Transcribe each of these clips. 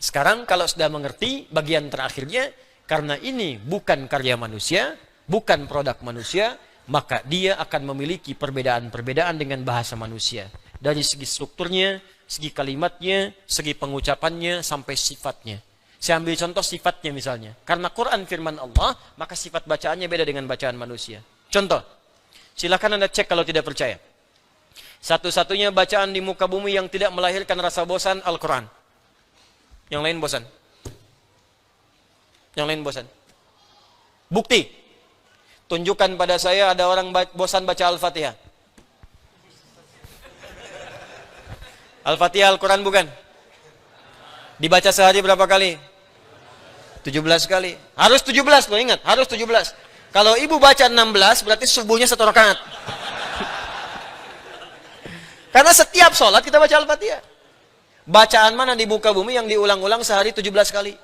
Sekarang kalau sudah mengerti bagian terakhirnya, karena ini bukan karya manusia, bukan produk manusia, maka dia akan memiliki perbedaan-perbedaan dengan bahasa manusia. Dari segi strukturnya, segi kalimatnya, segi pengucapannya, sampai sifatnya. Saya ambil contoh sifatnya misalnya. Karena Quran firman Allah, maka sifat bacaannya beda dengan bacaan manusia. Contoh, silakan Anda cek kalau tidak percaya. Satu-satunya bacaan di muka bumi yang tidak melahirkan rasa bosan, Al-Quran. Yang lain bosan. Yang lain bosan. Bukti. Tunjukkan pada saya ada orang bosan baca Al-Fatihah. Al-Fatihah Al-Quran bukan? Dibaca sehari berapa kali? 17 kali. Harus 17 loh, ingat. Harus 17. Kalau ibu baca 16 berarti subuhnya 1 rakaat. Karena setiap sholat kita baca Al-Fatihah. Bacaan mana di muka bumi yang diulang-ulang sehari 17 kali?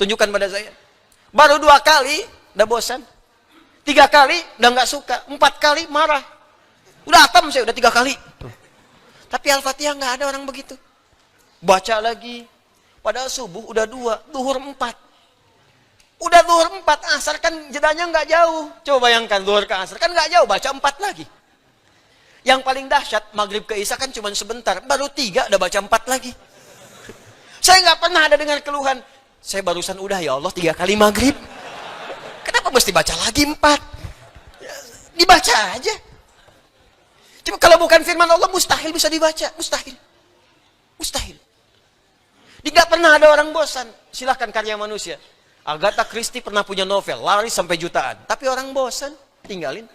Tunjukkan pada saya. Baru 2 kali, udah bosan. 3 kali, udah nggak suka. 4 kali, marah. Udah atam saya, udah 3 kali. Tapi Al-Fatihah nggak ada orang begitu. Baca lagi. Padahal subuh udah 2, duhur 4. Udah duhur 4, asar kan jedanya nggak jauh. Coba bayangkan, duhur ke asar kan nggak jauh, baca 4 lagi. Yang paling dahsyat, maghrib ke isya kan cuma sebentar. Baru 3, udah baca 4 lagi. Saya nggak pernah ada dengar keluhan. Saya barusan udah, ya Allah, 3 kali maghrib. Kenapa mesti baca lagi 4? Dibaca aja. Cuma kalau bukan firman Allah, mustahil bisa dibaca. Mustahil. Mustahil. Nggak pernah ada orang bosan. Silahkan karya manusia. Agatha Christie pernah punya novel, laris sampai jutaan. Tapi orang bosan, tinggalin.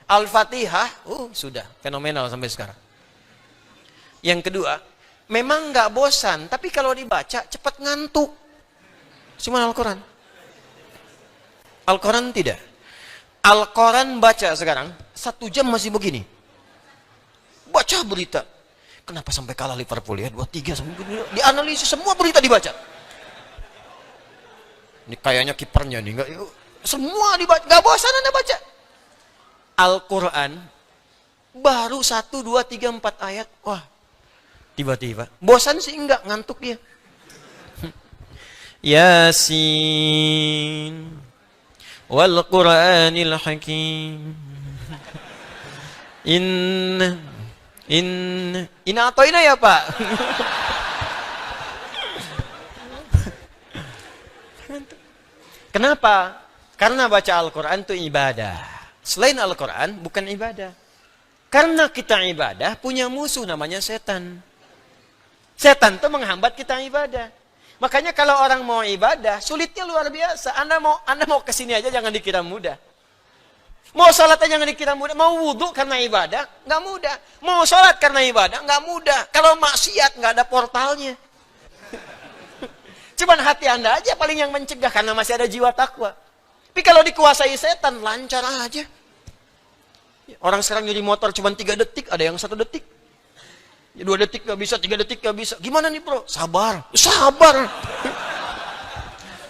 Al-Fatihah, sudah fenomenal sampai sekarang. Yang kedua, memang nggak bosan, tapi kalau dibaca cepat ngantuk. Cuma Al-Quran. Al-Quran tidak. Al-Quran baca sekarang 1 jam masih begini. Baca berita. Kenapa sampai kalah Liverpool ya? 2-3 sampai begini. Dianalisis semua berita dibaca. Ini kayaknya kipernya nih, semua dibaca. Nggak bosan Anda baca. Al-Quran baru 1, 2, 3, 4 ayat. Wah, tiba-tiba. Bosan sih enggak, ngantuk dia. Yasin wal Qur'anil Hakim. Inna atoina ya Pak. Kenapa? Karena baca Al-Quran itu ibadah. Selain Al-Quran bukan ibadah. Karena kita ibadah punya musuh namanya setan. Setan itu menghambat kita ibadah. Makanya kalau orang mau ibadah sulitnya luar biasa. Anda mau kesini aja jangan dikira mudah. Mau sholat aja jangan dikira mudah. Mau wudhu karena ibadah nggak mudah. Mau sholat karena ibadah nggak mudah. Kalau maksiat nggak ada portalnya. Cuman hati Anda aja paling yang mencegah karena masih ada jiwa takwa. Tapi kalau dikuasai setan lancar aja. Orang sekarang nyuri motor cuma 3 detik, ada yang 1 detik. 2 detik gak bisa, 3 detik gak bisa. Gimana nih bro? Sabar. Sabar.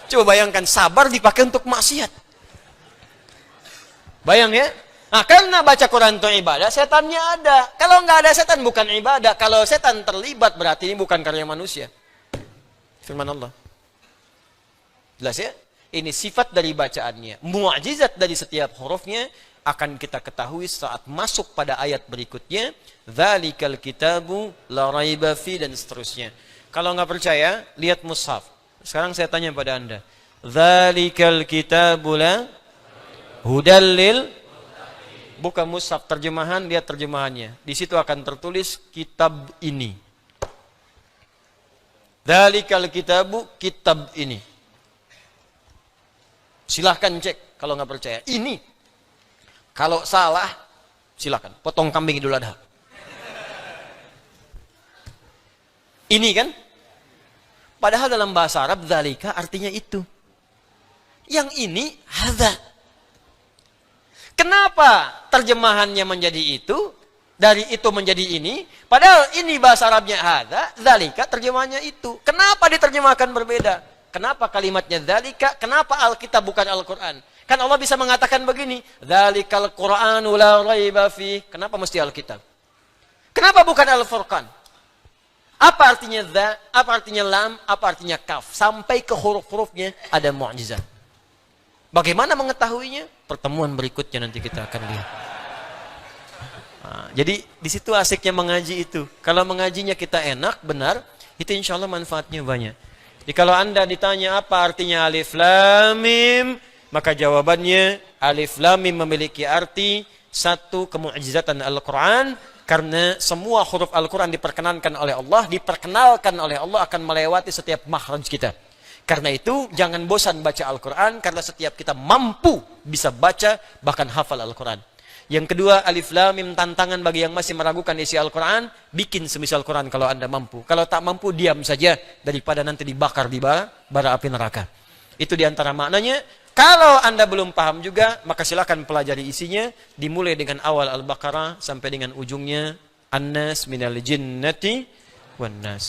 Coba bayangkan, sabar dipakai untuk maksiat. Bayang ya? Nah, karena baca Quran itu ibadah, setannya ada. Kalau nggak ada setan bukan ibadah. Kalau setan terlibat berarti ini bukan karya manusia. Firman Allah. Jelas ya? Ini sifat dari bacaannya. Mu'jizat dari setiap hurufnya akan kita ketahui saat masuk pada ayat berikutnya. Dzalikal kitabu la raiba fi, dan seterusnya. Kalau nggak percaya, lihat mushaf. Sekarang saya tanya pada Anda. Dzalikal kitabu la hudal lil. Buka mushaf terjemahan, lihat terjemahannya. Di situ akan tertulis kitab ini. Dzalikal kitabu, kitab ini. Silahkan cek kalau nggak percaya. Ini. Kalau salah, silahkan potong kambing Idul Adha. Ini kan? Padahal dalam bahasa Arab dzalika artinya itu. Yang ini hadza. Kenapa terjemahannya menjadi itu? Dari itu menjadi ini? Padahal ini bahasa Arabnya hadza, dzalika terjemahannya itu. Kenapa diterjemahkan berbeda? Kenapa kalimatnya dzalika? Kenapa Alkitab bukan Al-Quran? Kan Allah bisa mengatakan begini, dzalikal Qur'anu la raiba fi. Kenapa mesti Alkitab? Kenapa bukan Al-Furqan? Apa artinya dha, apa artinya lam, apa artinya kaf. Sampai ke huruf-hurufnya ada mu'jizat. Bagaimana mengetahuinya? Pertemuan berikutnya nanti kita akan lihat. Nah, jadi di situ asiknya mengaji itu. Kalau mengajinya kita enak, benar, itu insya Allah manfaatnya banyak. Jadi kalau Anda ditanya apa artinya alif lam mim, maka jawabannya alif lam mim memiliki arti satu, kemu'jizatan Al-Quran. Karena semua huruf Al-Quran diperkenankan oleh Allah, diperkenalkan oleh Allah akan melewati setiap makhraj kita. Karena itu jangan bosan baca Al-Quran, karena setiap kita mampu bisa baca, bahkan hafal Al-Quran. Yang kedua, alif lam mim tantangan bagi yang masih meragukan isi Al-Quran, bikin semisal Quran kalau Anda mampu. Kalau tak mampu, diam saja daripada nanti dibakar di bara api neraka. Itu diantara maknanya. Kalau Anda belum paham juga, maka silakan pelajari isinya. Dimulai dengan awal Al-Baqarah sampai dengan ujungnya An-Nas minal jinnati wan nas.